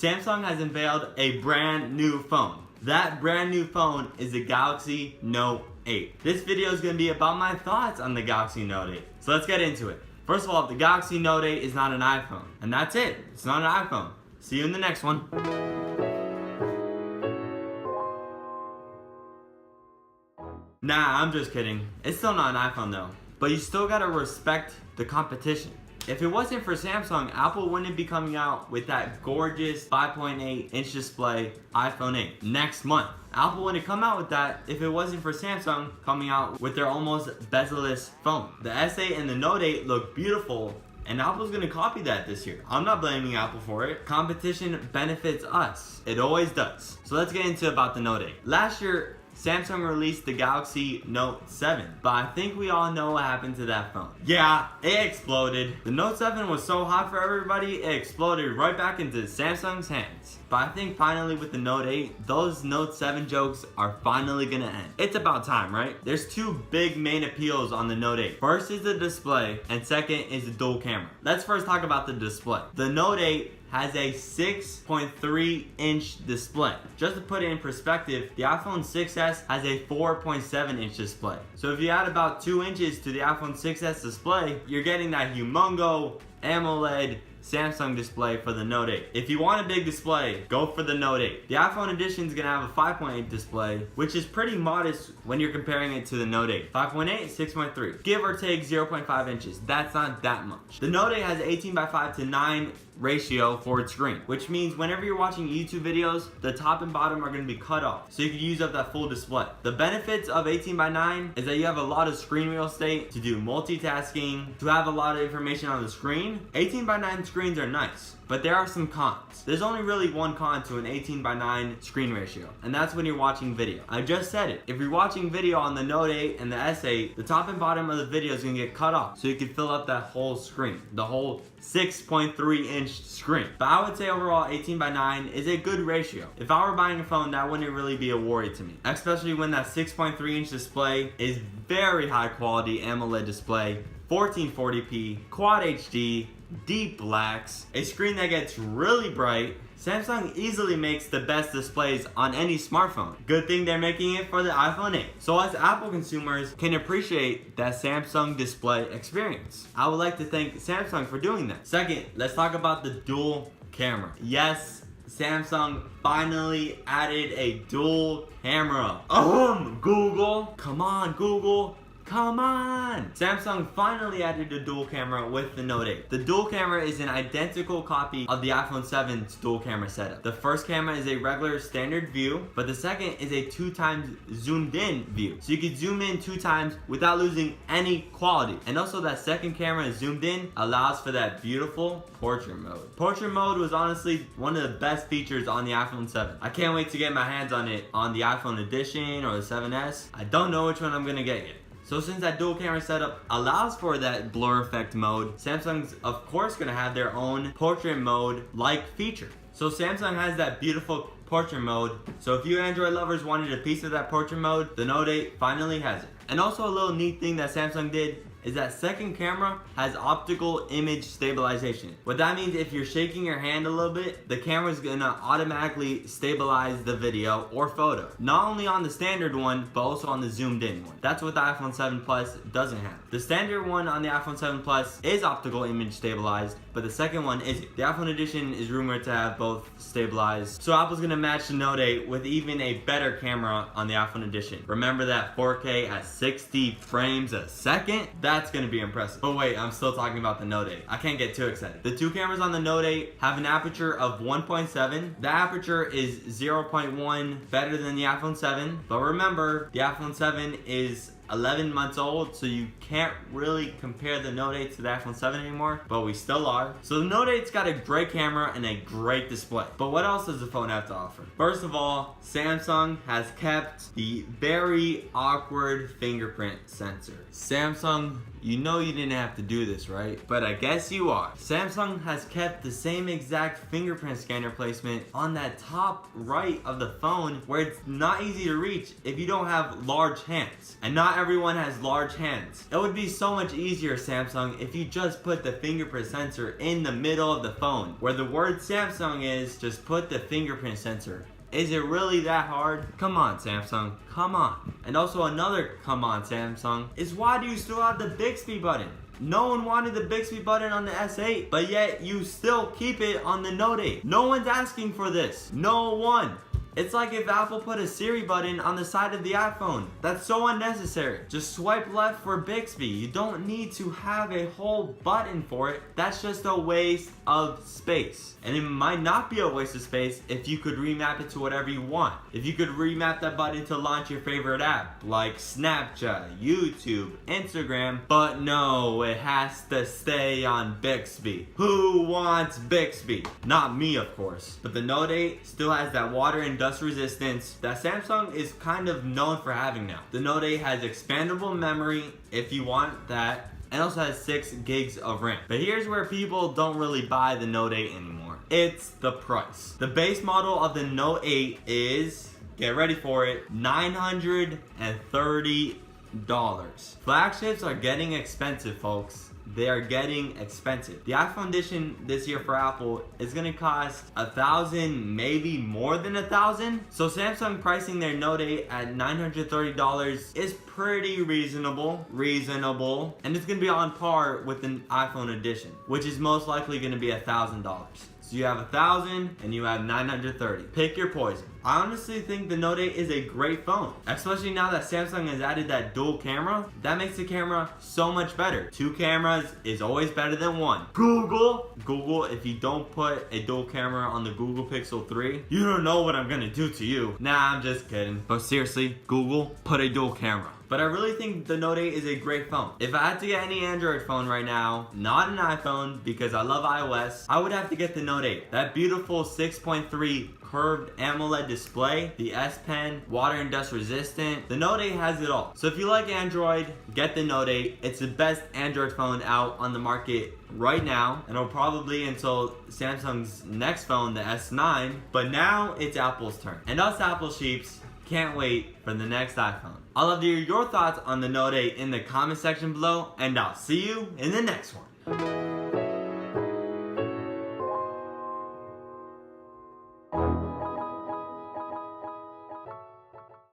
Samsung has unveiled a brand new phone. That brand new phone is the Galaxy Note 8. This video is going to be about my thoughts on the Galaxy Note 8. So let's get into it. First of all, the Galaxy Note 8 is not an iPhone. And that's it. It's not an iPhone. See you in the next one. Nah, I'm just kidding. It's still not an iPhone though. But you still gotta respect the competition. If it wasn't for Samsung, Apple wouldn't be coming out with that gorgeous 5.8-inch display iPhone 8 next month. Apple wouldn't come out with that if it wasn't for Samsung coming out with their almost bezel-less phone. The S8 and the Note 8 look beautiful, and Apple's gonna copy that this year. I'm not blaming Apple for it. Competition benefits us. It always does. So let's get into about the Note 8. Last year, Samsung released the Galaxy Note 7, but I think we all know what happened to that phone. Yeah, it exploded. The Note 7 was so hot for everybody, it exploded right back into Samsung's hands. But I think finally with the Note 8, those Note 7 jokes are finally gonna end. It's about time, right? There's two big main appeals on the Note 8. First is the display, and second is the dual camera. Let's first talk about the display. The Note 8 has a 6.3-inch display. Just to put it in perspective, the iPhone 6s has a 4.7-inch display. So if you add about 2 inches to the iPhone 6s display, you're getting that humongo AMOLED Samsung display for the Note 8. If you want a big display, go for the Note 8. The iPhone edition is gonna have a 5.8 display, which is pretty modest when you're comparing it to the Note 8. 5.8, 6.3. Give or take 0.5 inches. That's not that much. The Note 8 has 18:5:9 ratio for its screen, which means whenever you're watching YouTube videos, the top and bottom are going to be cut off, so you can use up that full display. The benefits of 18:9 is that you have a lot of screen real estate to do multitasking, to have a lot of information on the screen. 18:9 screens are nice, but there are some cons. There's only really one con to an 18:9 screen ratio, and that's when you're watching video. I just said it. If you're watching video on the Note 8 and the S8, the top and bottom of the video is going to get cut off, so you can fill up that whole screen, the whole 6.3-inch screen. But I would say overall 18:9 is a good ratio. If I were buying a phone, that wouldn't really be a worry to me, especially when that 6.3-inch display is very high quality AMOLED display, 1440p, Quad HD, deep blacks, a screen that gets really bright. Samsung easily makes the best displays on any smartphone. Good thing they're making it for the iPhone 8. So us Apple consumers can appreciate that Samsung display experience. I would like to thank Samsung for doing that. Second, let's talk about the dual camera. Yes, Samsung finally added a dual camera. Google. Come on, Google. Come on! Samsung finally added a dual camera with the Note 8. The dual camera is an identical copy of the iPhone 7's dual camera setup. The first camera is a regular standard view, but the second is a 2x zoomed in view. So you can zoom in 2 times without losing any quality. And also that second camera is zoomed in allows for that beautiful portrait mode. Portrait mode was honestly one of the best features on the iPhone 7. I can't wait to get my hands on it on the iPhone edition or the 7s. I don't know which one I'm gonna get yet. So since that dual camera setup allows for that blur effect mode, Samsung's of course gonna have their own portrait mode like feature. So Samsung has that beautiful portrait mode. So if you Android lovers wanted a piece of that portrait mode, the Note 8 finally has it. And also a little neat thing that Samsung did is that second camera has optical image stabilization. What that means, if you're shaking your hand a little bit, the camera's gonna automatically stabilize the video or photo. Not only on the standard one, but also on the zoomed in one. That's what the iPhone 7 Plus doesn't have. The standard one on the iPhone 7 Plus is optical image stabilized, but the second one isn't. The iPhone edition is rumored to have both stabilized. So Apple's gonna match the Note 8 with even a better camera on the iPhone edition. Remember that 4K at 60 frames a second? That's gonna be impressive. But wait, I'm still talking about the Note 8. I can't get too excited. The two cameras on the Note 8 have an aperture of 1.7. The aperture is 0.1 better than the iPhone 7. But remember, the iPhone 7 is 11 months old, so you can't really compare the Note 8 to the iPhone 7 anymore, but we still are. So the Note 8's got a great camera and a great display. But what else does the phone have to offer? First of all, Samsung has kept the very awkward fingerprint sensor. Samsung You know you didn't have to do this, right? But I guess you are. Samsung has kept the same exact fingerprint scanner placement on that top right of the phone where it's not easy to reach if you don't have large hands. And not everyone has large hands. It would be so much easier, Samsung, if you just put the fingerprint sensor in the middle of the phone. Where the word Samsung is, just put the fingerprint sensor. Is it really that hard? Come on, Samsung, come on. And also another come on, Samsung, is why do you still have the Bixby button? No one wanted the Bixby button on the S8, but yet you still keep it on the Note 8. No one's asking for this. No one. It's like if Apple put a Siri button on the side of the iPhone. That's so unnecessary. Just swipe left for Bixby. You don't need to have a whole button for it. That's just a waste of space. And it might not be a waste of space if you could remap it to whatever you want. If you could remap that button to launch your favorite app, like Snapchat, YouTube, Instagram. But no, it has to stay on Bixby. Who wants Bixby? Not me, of course. But the Note 8 still has that water and dust resistance that Samsung is kind of known for having now. The Note 8 has expandable memory if you want that, and also has 6 gigs of RAM. But here's where people don't really buy the Note 8 anymore. It's the price. The base model of the Note 8 is, get ready for it, $930. Flagships are getting expensive, folks. They are getting expensive. The iPhone edition this year for Apple is gonna cost $1,000, maybe more than $1,000. So Samsung pricing their Note 8 at $930 is pretty reasonable. And it's gonna be on par with an iPhone edition, which is most likely gonna be $1,000. So you have 1,000 and you have 930. Pick your poison. I honestly think the Note 8 is a great phone, especially now that Samsung has added that dual camera. That makes the camera so much better. 2 cameras is always better than 1. Google, if you don't put a dual camera on the Google Pixel 3, you don't know what I'm gonna do to you. Nah, I'm just kidding. But seriously, Google, put a dual camera. But I really think the Note 8 is a great phone. If I had to get any Android phone right now, not an iPhone because I love iOS, I would have to get the Note 8. That beautiful 6.3 curved AMOLED display, the S Pen, water and dust resistant. The Note 8 has it all. So if you like Android, get the Note 8. It's the best Android phone out on the market right now, and it'll probably until Samsung's next phone, the S9. But now it's Apple's turn. And us Apple sheeps can't wait for the next iPhone. I'd love to hear your thoughts on the Note 8 in the comment section below, and I'll see you in the next one.